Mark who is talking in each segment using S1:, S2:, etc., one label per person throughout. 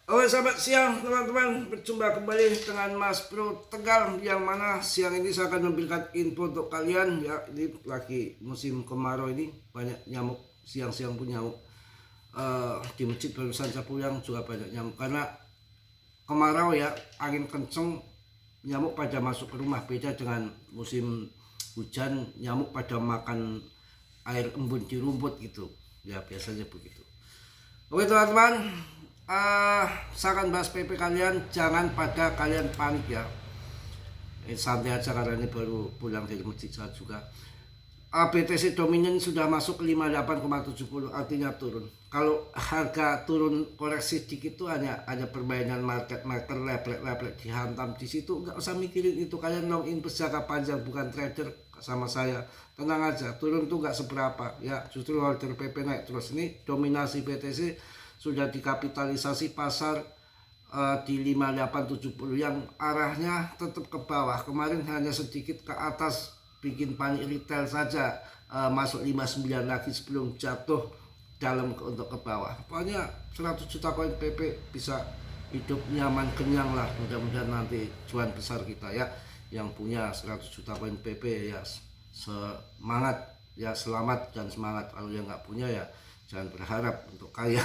S1: Oke, selamat siang teman-teman. Berjumpa kembali dengan Mas Bro Tegal, yang mana siang ini saya akan memberikan info untuk kalian. Ya, ini lagi musim kemarau, ini banyak nyamuk. Siang-siang pun nyamuk. Di masjid barusan saya pulang juga banyak nyamuk karena kemarau ya, angin kenceng, nyamuk pada masuk ke rumah. Beda dengan musim hujan, nyamuk pada makan air embun di rumput gitu. Ya, biasanya begitu. Oke teman-teman, saya akan bahas PP kalian. Jangan pada kalian panik ya. Santai aja karena ini baru pulang dari masjid saya juga. BTC Dominion sudah masuk ke 58,70, artinya turun. Kalau harga turun koreksi sedikit itu hanya permainan market maker, leplek dihantam di situ, nggak usah mikirin itu. Kalian long in berjangka panjang, bukan trader sama saya. Tenang aja, turun tuh nggak seberapa ya. Justru order PP naik terus. Ini dominasi BTC sudah dikapitalisasi pasar di 5870 yang arahnya tetap ke bawah. Kemarin hanya sedikit ke atas bikin panik retail saja, masuk 59 lagi sebelum jatuh dalam untuk ke bawah. Pokoknya 100 juta koin PP bisa hidup nyaman kenyang lah. Mudah-mudahan nanti cuan besar kita ya, yang punya 100 juta koin PP ya semangat ya, selamat dan semangat. Kalau yang nggak punya ya jangan berharap untuk kaya.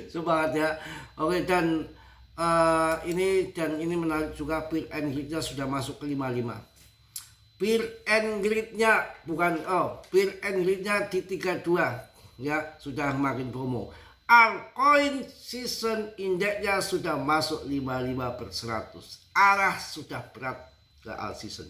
S1: Semangat ya. Oke, dan ini menarik juga, peer and greed-nya sudah masuk ke 55. Peer and greed-nya peer and greed-nya di 32 ya, sudah makin promo. Altcoin season index-nya sudah masuk 55/100. Arah sudah berat ke alt season.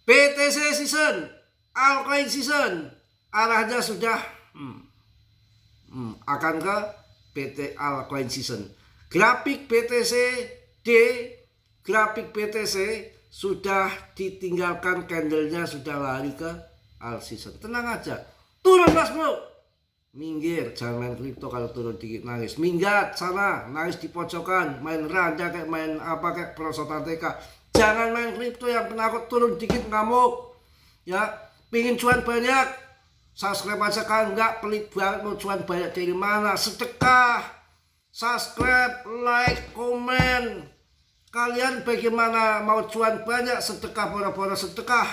S1: BTC season, altcoin season, arahnya sudah akan ke PT altcoin season. Grafik BTC grafik BTC sudah ditinggalkan, candlenya sudah lari ke alt season. Tenang aja, turun Mas Bro, minggir, jangan main kripto. Kalau turun dikit nangis, minggat sana, nangis di pojokan, main rada kayak main apa kayak perosotan TK. Jangan main kripto yang penakut, turun dikit ngamuk ya. Pingin cuan banyak, subscribe aja. Kan nggak, pelit banget mau cuan banyak dari mana? Sedekah, subscribe, like, komen. Kalian bagaimana mau cuan banyak? Sedekah, pura-pura sedekah,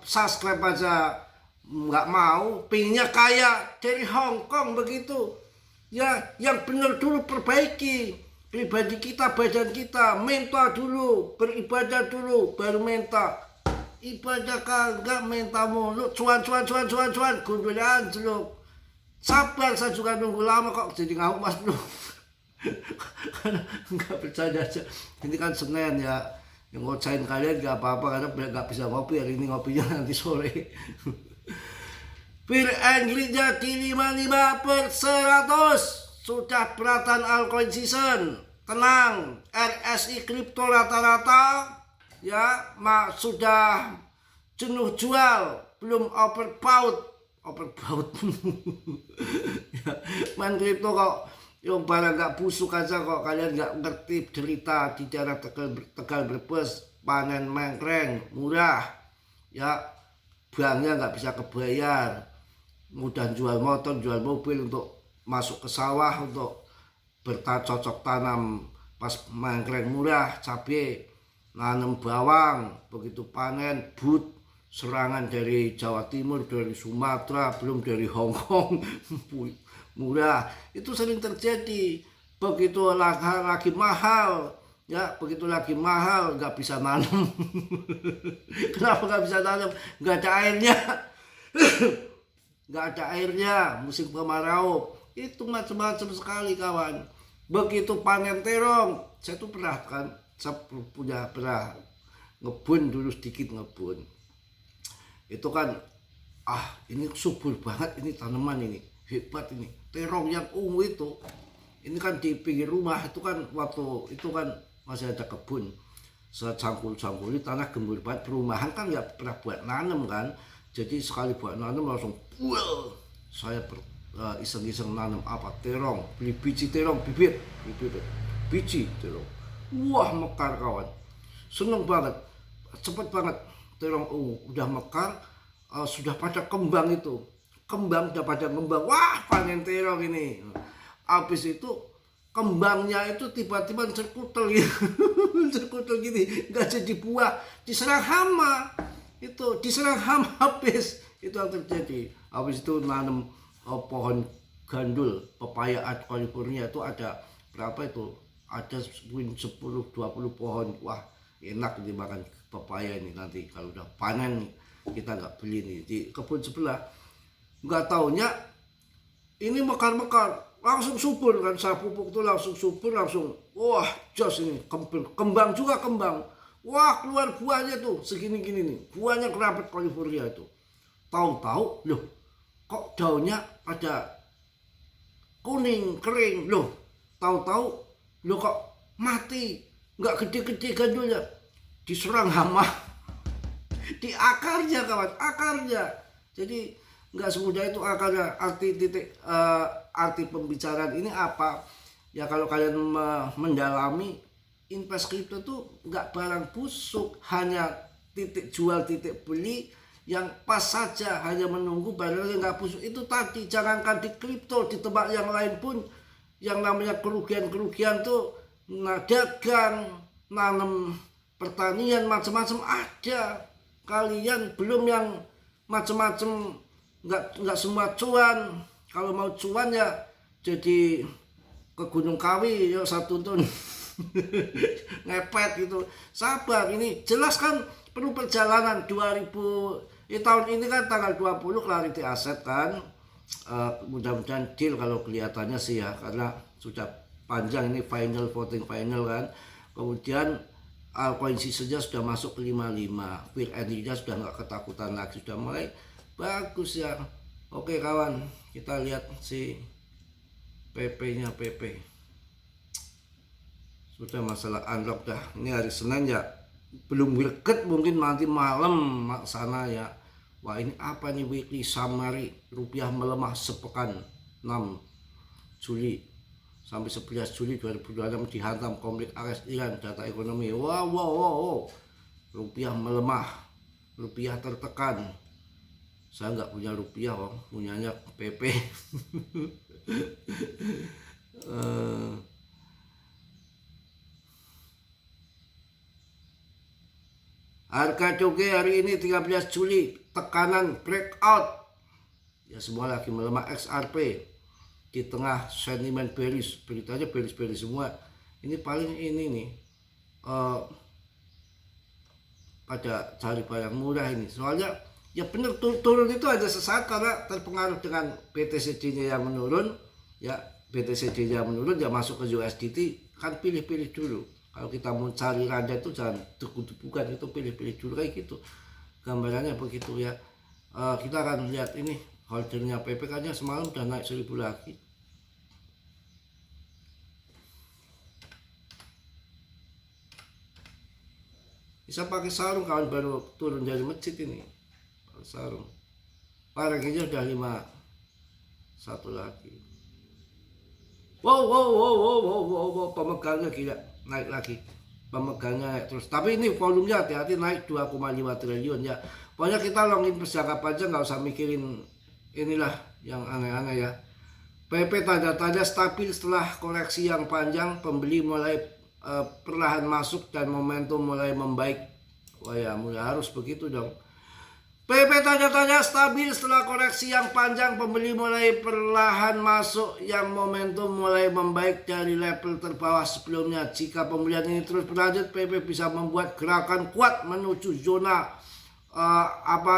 S1: subscribe aja nggak mau. Pinginnya kaya dari Hong Kong begitu ya. Yang benar dulu perbaiki pribadi kita, badan kita, mental dulu, beribadah dulu, baru mental. Ibadah kagak, minta mulu, cuan, gundul anjlok. Sabar, saya juga nunggu lama kok jadi ngamuk Mas Bro. Enggak, percaya aja. Ini kan Senin ya, yang ngocain kalian gak apa-apa karena nggak bisa ngopi hari ini, ngopinya nanti sore. Peer and greed-nya di 55/100. Sudah beratan altcoin season. Tenang, RSI kripto rata-rata ya sudah jenuh jual, belum overbought. Ya, main kripto kok yang barang nggak busuk aja kok. Kalian nggak ngerti derita di daerah Tegal Brebes, panen mengkreng murah ya, banknya nggak bisa kebayar, mudah jual motor, jual mobil untuk masuk ke sawah, untuk bercocok tanam pas mangkring murah, cabai, nanam bawang, begitu panen but, serangan dari Jawa Timur, dari Sumatera, belum dari Hong Kong. Murah. Itu sering terjadi. Begitu lagi mahal ya, begitu lagi mahal nggak bisa nanam. Kenapa nggak bisa nanam? Nggak ada airnya. Nggak ada airnya, musim kemarau. Itu macam-macam sekali kawan. Begitu panen terong, saya tuh pernah ngebun dulu, sedikit ngebun. Itu kan ini subur banget, ini tanaman ini hebat, ini terong yang ungu itu. Ini kan di pinggir rumah itu kan, waktu itu kan masih ada kebun. Secangkul-cangkul ini tanah gembur banget, perumahan kan nggak pernah buat nanam kan. Jadi sekali buat nanam langsung saya iseng-iseng nanam terong, beli biji terong, bibit biji terong. Wah, mekar kawan, seneng banget, cepet banget. Terong udah mekar, sudah pada kembang, udah pada kembang. Wah, panen terong ini. Habis itu kembangnya itu tiba-tiba cerkutel gitu. Cerkutel gini, nggak jadi buah, diserang hama. Itu diserang hama habis. Itu yang terjadi. Habis itu nanam pohon gandul, pepaya Art California itu ada berapa itu? Ada 10-20 pohon. Wah, enak dimakan pepaya ini nanti kalau udah panen nih. Kita nggak beli nih di kebun sebelah. Nggak taunya ini mekar-mekar, langsung subur kan, saya pupuk tuh langsung subur, langsung wah jos ini kembang juga kembang, wah keluar buahnya tuh segini-gini nih, buahnya kerabat California itu. Tahu-tahu loh kok daunnya ada kuning kering loh, tahu-tahu loh kok mati, nggak gede-gede gandulnya, diserang hama di akarnya kawan, akarnya. Jadi nggak semudah itu akarnya. Arti pembicaraan ini apa ya, kalau kalian mendalami invest kripto tuh nggak barang busuk, hanya titik jual titik beli yang pas saja, hanya menunggu barangnya nggak busuk. Itu tadi, jangankan di kripto, di tempat yang lain pun yang namanya kerugian tuh, dagang, nanam pertanian macam-macam ada. Kalian belum yang macam-macam, nggak semua cuan. Kalau mau cuan ya jadi ke Gunung Kawi ya satu ton ngepet gitu. Sabar, ini jelas kan perlu perjalanan. 2000 tahun ini kan tanggal 20 Clarity Aset kan, mudah-mudahan deal kalau kelihatannya sih ya, karena sudah panjang ini voting final kan. Kemudian altcoin saja sudah masuk ke 55, Fear and Greed sudah nggak ketakutan lagi, sudah mulai bagus ya. Oke kawan, kita lihat si PP-nya. PP sudah masalah unlock dah. Ini hari Senin ya, belum greget, mungkin nanti malam sana ya. Wah ini apa nih, weekly summary, rupiah melemah sepekan 6 Juli sampai 11 Juli 2026 dihantam konflik AS Iran, data ekonomi. Wow. Rupiah melemah, rupiah tertekan. Saya nggak punya rupiah, punyanya PP. Harga coge hari ini 13 Juli, tekanan breakout. Ya semua lagi melemah. XRP di tengah sentimen bearish, beritanya bearish semua. Ini paling ini nih, pada cari barang murah ini. Soalnya ya bener turun itu ada sesaat karena terpengaruh dengan BTCD-nya yang menurun. Ya BTCD-nya menurun, ya masuk ke USDT kan, pilih-pilih dulu. Kalau kita mau cari randa itu jangan deguk-degukan, itu pilih-pilih dulu kayak gitu. Gambarannya begitu ya. Kita akan lihat ini holdernya PPK-nya semalam udah naik 1000 lagi. Bisa pakai sarung kawan, baru turun dari masjid ini. Pakai sarung. Parangnya udah 51 lagi. Wow, pemegangnya gila, naik lagi. Pemegangnya naik terus. Tapi ini volumenya hati-hati, naik 2,5 triliun ya. Pokoknya kita long invest jangka panjang, nggak usah mikirin inilah yang aneh-aneh ya. PP tanda-tanda stabil setelah koleksi yang panjang, pembeli mulai perlahan masuk dan momentum mulai membaik. Wah ya, mulai harus begitu dong. PP tanda-tanda stabil setelah koreksi yang panjang, pembeli mulai perlahan masuk yang momentum mulai membaik dari level terbawah sebelumnya. Jika pembelian ini terus berlanjut, PP bisa membuat gerakan kuat menuju zona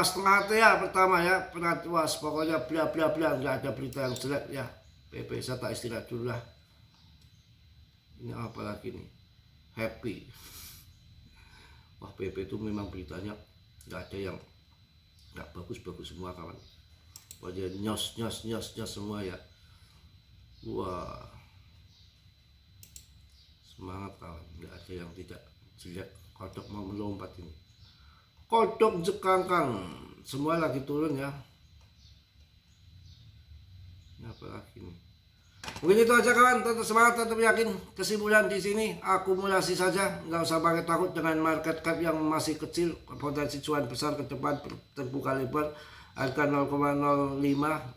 S1: setengah TA pertama ya. Penatuas pokoknya bla bla bla, nggak ada berita yang jelek ya. PP saya tak istirahat dulu lah. Ini apa lagi nih? Happy. Wah PP itu memang beritanya nggak ada yang nggak bagus semua kawan. Pokoknya nyos semua ya. Wah semangat kawan, nggak ada yang tidak jelek. Kodok mau melompat ini, kodok jekangkang semua lagi turun ya. Ini apa lagi nih? Mungkin itu aja kawan, tetap semangat, tetap yakin. Kesimpulan di sini akumulasi saja, nggak usah pakai takut dengan market cap yang masih kecil, potensi cuan besar ke depan terbuka lebar. Harga 0,05,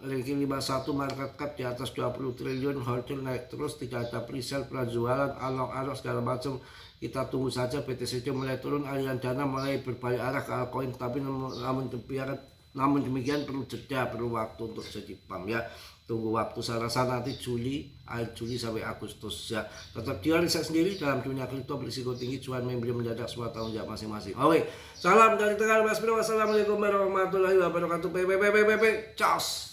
S1: ranking 51, market cap di atas 20 triliun, holding naik terus, tidak ada presale, penjualan, alok-alok segala macam. Kita tunggu saja BTC mulai turun, aliran dana mulai berbalik arah ke altcoin, tapi namun demikian perlu jeda, perlu waktu untuk jadi paham ya. Tunggu waktu, saya rasa nanti akhir Juli sampai Agustus ya. Tetap dia riset sendiri dalam dunia kripto berisiko tinggi, cuan membeli mendadak semua tanggung jawab masing-masing. Oke, salam dari Tegal Mas Bro. Wassalamualaikum warahmatullahi wabarakatuh. Ciao.